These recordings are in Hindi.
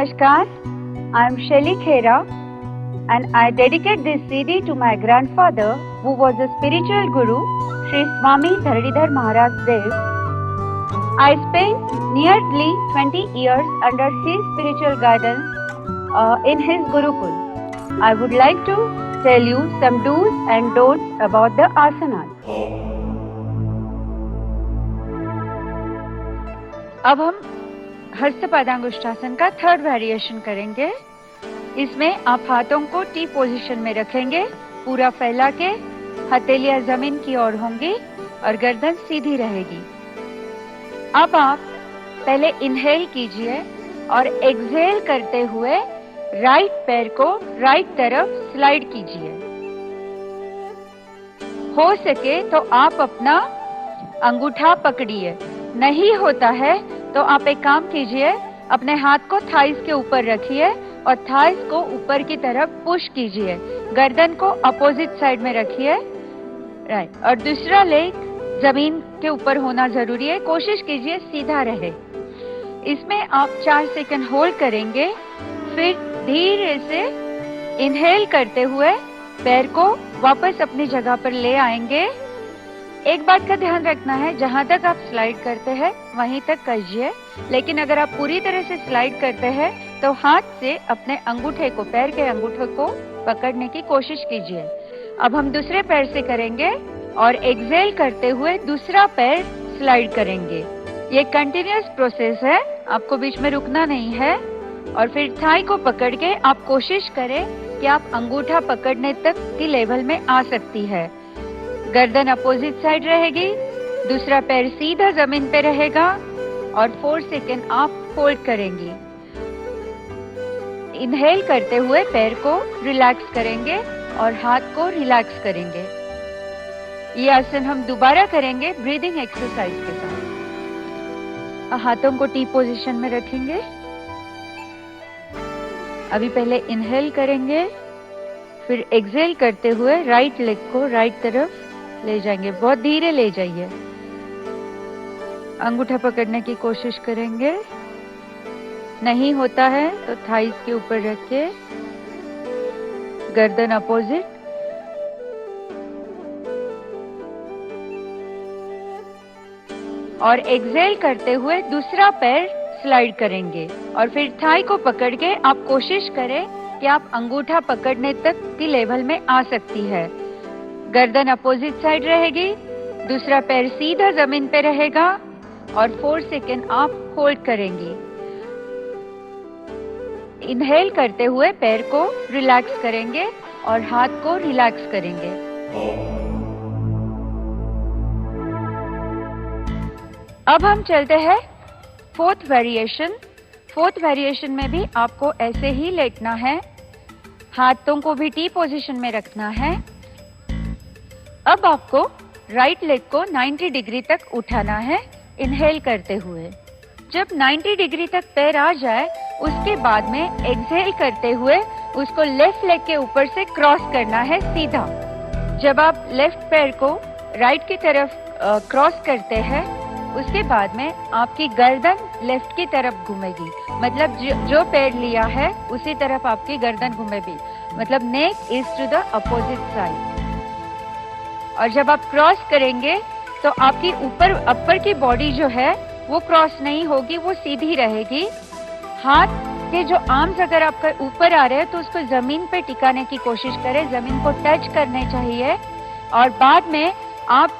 Namaskar, I am Shelly Khera and I dedicate this CD to my grandfather who was a spiritual guru, Sri Swami Dharadhar Maharaj Dev. I spent nearly 20 years under his spiritual guidance in his Gurukul. I would like to tell you some do's and don'ts about the asanas. अब हम हस्तपादांगुष्ठासन का थर्ड वेरिएशन करेंगे। इसमें आप हाथों को टी पोजीशन में रखेंगे, पूरा फैला के, हथेलियां जमीन की ओर होंगी और गर्दन सीधी रहेगी। अब आप पहले इनहेल कीजिए और एक्सहेल करते हुए राइट पैर को राइट तरफ स्लाइड कीजिए। हो सके तो आप अपना अंगूठा पकड़िए, नहीं होता है तो आप एक काम कीजिए, अपने हाथ को थाइस के ऊपर रखिए और थाइस को ऊपर की तरफ पुश कीजिए। गर्दन को अपोजिट साइड में रखिए, राइट, और दूसरा लेग जमीन के ऊपर होना जरूरी है। कोशिश कीजिए सीधा रहे। इसमें आप 4 सेकंड होल्ड करेंगे, फिर धीरे से इनहेल करते हुए पैर को वापस अपनी जगह पर ले आएंगे। एक बात का ध्यान रखना है, जहां तक आप स्लाइड करते हैं वहीं तक कीजिए, लेकिन अगर आप पूरी तरह से स्लाइड करते हैं तो हाथ से अपने अंगूठे को, पैर के अंगूठे को पकड़ने की कोशिश कीजिए। अब हम दूसरे पैर से करेंगे और एक्सहेल करते हुए दूसरा पैर स्लाइड करेंगे। ये कंटिन्यूअस प्रोसेस है, आपको बीच में रुकना नहीं है। और फिर थाई को पकड़ के आप कोशिश करें कि आप अंगूठा पकड़ने तक की लेवल में आ सकती है। गर्दन अपोजिट साइड रहेगी, दूसरा पैर सीधा जमीन पे रहेगा और 4 सेकेंड आप होल्ड करेंगी। इनहेल करते हुए पैर को रिलैक्स करेंगे और हाथ को रिलैक्स करेंगे। ये आसन हम दोबारा करेंगे ब्रीदिंग एक्सरसाइज के साथ। हाथों को टी पोजीशन में रखेंगे। अभी पहले इनहेल करेंगे, फिर एक्सहेल करते हुए राइट लेग को राइट तरफ ले जाएंगे। बहुत धीरे ले जाइए। अंगूठा पकड़ने की कोशिश करेंगे, नहीं होता है तो थाइस के ऊपर रख के गर्दन अपोजिट, और एक्सहेल करते हुए दूसरा पैर स्लाइड करेंगे और फिर थाई को पकड़ के आप कोशिश करें कि आप अंगूठा पकड़ने तक की लेवल में आ सकती है। गर्दन अपोजिट साइड रहेगी, दूसरा पैर सीधा जमीन पे रहेगा और 4 सेकेंड आप होल्ड करेंगी। इनहेल करते हुए पैर को रिलैक्स करेंगे और हाथ को रिलैक्स करेंगे। अब हम चलते हैं फोर्थ वेरिएशन। फोर्थ वेरिएशन में भी आपको ऐसे ही लेटना है, हाथों को भी टी पोजीशन में रखना है। अब आपको राइट लेग को 90 डिग्री तक उठाना है इनहेल करते हुए। जब 90 डिग्री तक पैर आ जाए उसके बाद में एक्सहेल करते हुए उसको लेफ्ट लेग के ऊपर से क्रॉस करना है सीधा। जब आप लेफ्ट पैर को राइट की तरफ क्रॉस करते हैं उसके बाद में आपकी गर्दन लेफ्ट की तरफ घूमेगी, मतलब जो पैर लिया है उसी तरफ आपकी गर्दन घूमेगी, मतलब neck is to the opposite side. और जब आप क्रॉस करेंगे तो आपकी ऊपर अपर की बॉडी जो है वो क्रॉस नहीं होगी, वो सीधी रहेगी। हाथ के जो आर्म्स अगर आपका ऊपर आ रहे हैं तो उसको जमीन पे टिकाने की कोशिश करें, जमीन को टच करने चाहिए। और बाद में आप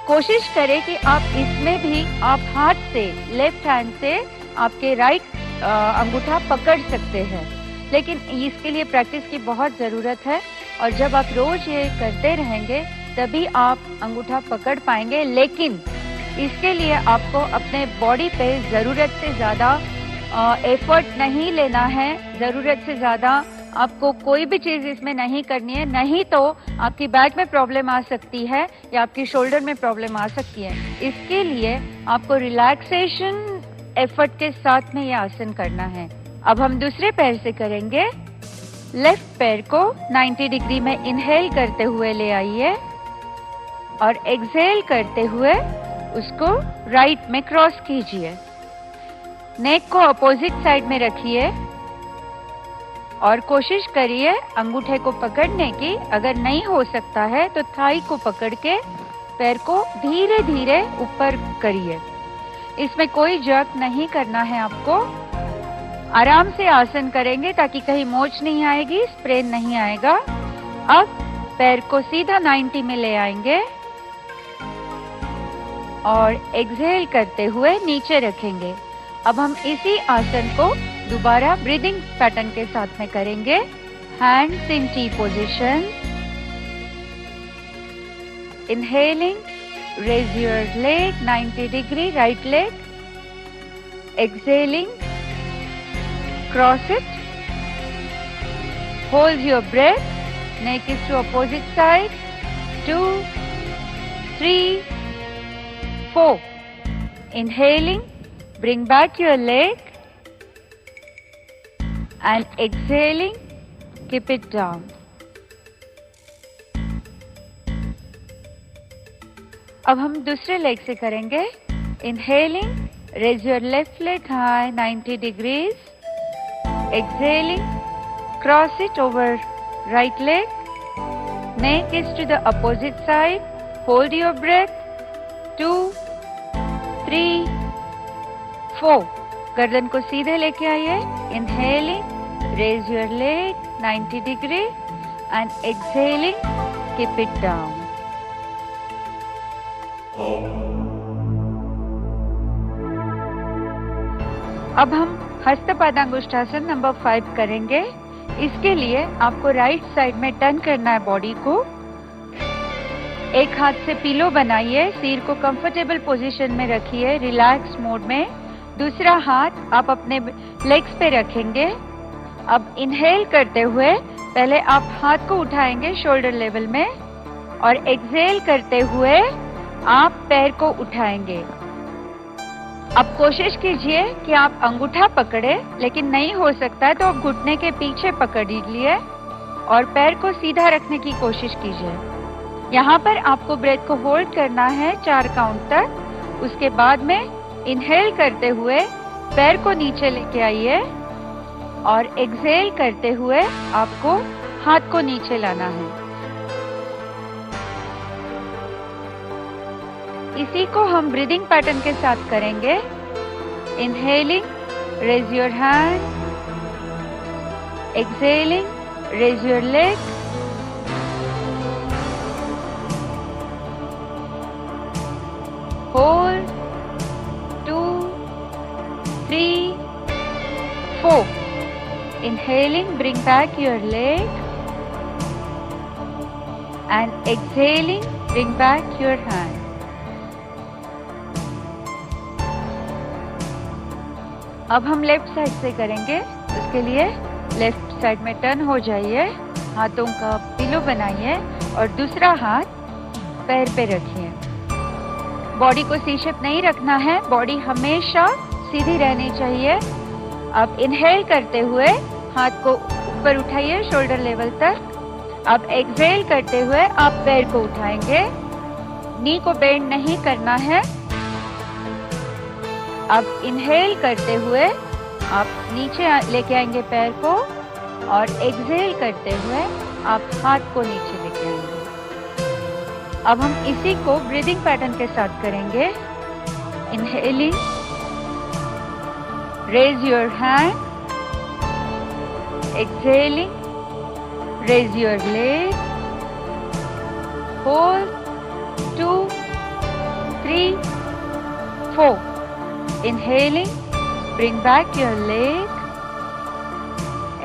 कोशिश करें कि आप इसमें भी आप हाथ से, लेफ्ट हैंड से आपके राइट अंगूठा पकड़ सकते हैं, लेकिन इसके लिए प्रैक्टिस की बहुत जरूरत है। और जब आप रोज ये करते रहेंगे तभी आप अंगूठा पकड़ पाएंगे। लेकिन इसके लिए आपको अपने बॉडी पे जरूरत से ज्यादा एफर्ट नहीं लेना है, जरूरत से ज्यादा आपको कोई भी चीज इसमें नहीं करनी है, नहीं तो आपकी बैक में प्रॉब्लम आ सकती है या आपकी शोल्डर में प्रॉब्लम आ सकती है। इसके लिए आपको रिलैक्सेशन एफर्ट के साथ में ये आसन करना है। अब हम दूसरे पैर से करेंगे। लेफ्ट पैर को 90 डिग्री में इनहेल करते हुए ले आइए और एक्सहेल करते हुए उसको राइट में क्रॉस कीजिए। नेक को अपोजिट साइड में रखिए और कोशिश करिए अंगूठे को पकड़ने की। अगर नहीं हो सकता है तो थाई को पकड़ के पैर को धीरे धीरे ऊपर करिए। इसमें कोई जर्क नहीं करना है आपको। आराम से आसन करेंगे ताकि कहीं मोच नहीं आएगी, स्प्रेन नहीं आएगा। अब पैर को सीधा 90 में ले आएंगे और एक्सहेल करते हुए नीचे रखेंगे। अब हम इसी आसन को दोबारा ब्रीदिंग पैटर्न के साथ में करेंगे। Hands in T position, inhaling, raise your leg 90 degree, right leg, exhaling, cross it, hold your breath, neck is to opposite side, 2, 3, 4, inhaling, bring back your leg and exhaling, keep it down. अब हम दूसरे लेग से करेंगे। Inhaling, raise your left leg high 90 degrees, exhaling, cross it over right leg, neck is to the opposite side, hold your breath, 2, 3, 4, गर्दन को सीधे लेके आइए। Inhaling, raise your leg 90 degree and exhaling, keep it down. अब हम हस्तपादांगुष्ठासन नंबर 5 करेंगे। इसके लिए आपको राइट साइड में टर्न करना है बॉडी को। एक हाथ से पिलो बनाइए, सिर को कंफर्टेबल पोजीशन में रखिए, रिलैक्स मोड में। दूसरा हाथ आप अपने लेग्स पे रखेंगे। अब इनहेल करते हुए पहले आप हाथ को उठाएंगे शोल्डर लेवल में और एक्सहेल करते हुए आप पैर को उठाएंगे। अब कोशिश कीजिए कि आप अंगूठा पकड़े, लेकिन नहीं हो सकता तो आप घुटने के पीछे पकड़ लीजिए और पैर को सीधा रखने की कोशिश कीजिए। यहाँ पर आपको ब्रेथ को होल्ड करना है 4 काउंट तक। उसके बाद में इनहेल करते हुए पैर को नीचे लेके आइए और एक्सहेल करते हुए आपको हाथ को नीचे लाना है। इसी को हम ब्रीदिंग पैटर्न के साथ करेंगे। Inhaling, raise your hand, exhaling, raise your leg, hold, 2, 3, 4, inhaling, bring back your leg and exhaling, bring back your hand. अब हम लेफ्ट साइड से करेंगे। उसके लिए लेफ्ट साइड में टर्न हो जाइए, हाथों का पिलो बनाइए और दूसरा हाथ पैर पे रखिए। बॉडी को सी शेप नहीं रखना है, बॉडी हमेशा सीधी रहनी चाहिए। अब इनहेल करते हुए हाथ को ऊपर उठाइए शोल्डर लेवल तक। अब एक्सहेल करते हुए आप पैर को उठाएंगे, नी को बेंड नहीं करना है। अब इनहेल करते हुए आप नीचे लेके आएंगे पैर को और एक्सहेल करते हुए आप हाथ को नीचे लेके आएंगे। अब हम इसी को ब्रीदिंग पैटर्न के साथ करेंगे। Inhaling, raise your hand, exhaling, raise your leg, hold, 2, 3, 4, inhaling, bring back your leg,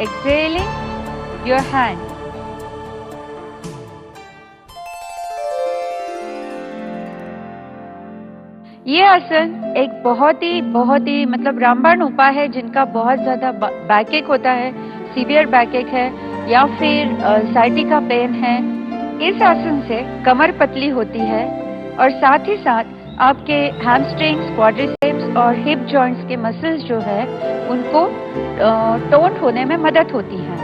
exhaling your hand. ये आसन एक बहुत ही मतलब रामबाण उपाय है जिनका बहुत ज्यादा बैकएक होता है, सीवियर बैकएक है या फिर साइटिका पेन है। इस आसन से कमर पतली होती है और साथ ही साथ आपके हैमस्ट्रिंग्स, क्वाड्रिसेप्स और हिप जॉइंट्स के मसल्स जो है उनको टोन होने में मदद होती है।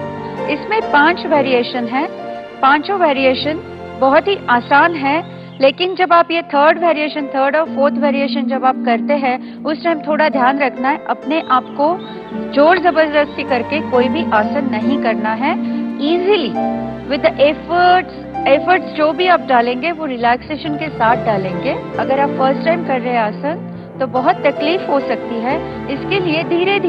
इसमें 5 वेरिएशन है। पांचों वेरिएशन बहुत ही आसान है, लेकिन जब आप ये थर्ड और फोर्थ वेरिएशन जब आप करते हैं, उस टाइम थोड़ा ध्यान रखना है, अपने आप को जोर जबरदस्ती करके कोई भी आसन नहीं करना है। इजीली विद द एफर्ट्स जो भी आप डालेंगे वो रिलैक्सेशन के साथ डालेंगे। अगर आप फर्स्ट टाइम कर रहे हैं आसन तो बहुत तकलीफ हो सकती है, इसके लिए धीरे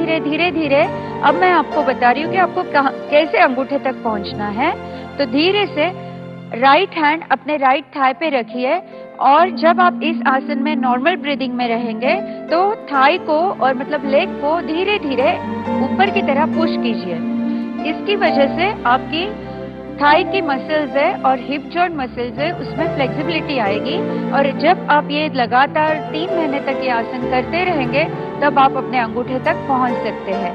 धीरे अब मैं आपको बता रही हूँ कि आपको कैसे अंगूठे तक पहुंचना है। तो धीरे से राइट हैंड अपने राइट थाई पे रखिए और जब आप इस आसन में नॉर्मल ब्रीदिंग में रहेंगे तो थाई को और मतलब लेग को धीरे धीरे ऊपर की तरफ पुश कीजिए। इसकी वजह से आपकी थाई की मसल्स है और हिप जॉइंट मसल्स है, उसमें फ्लेक्सिबिलिटी आएगी। और जब आप ये लगातार 3 महीने तक ये आसन करते रहेंगे तब आप अपने अंगूठे तक पहुंच सकते हैं।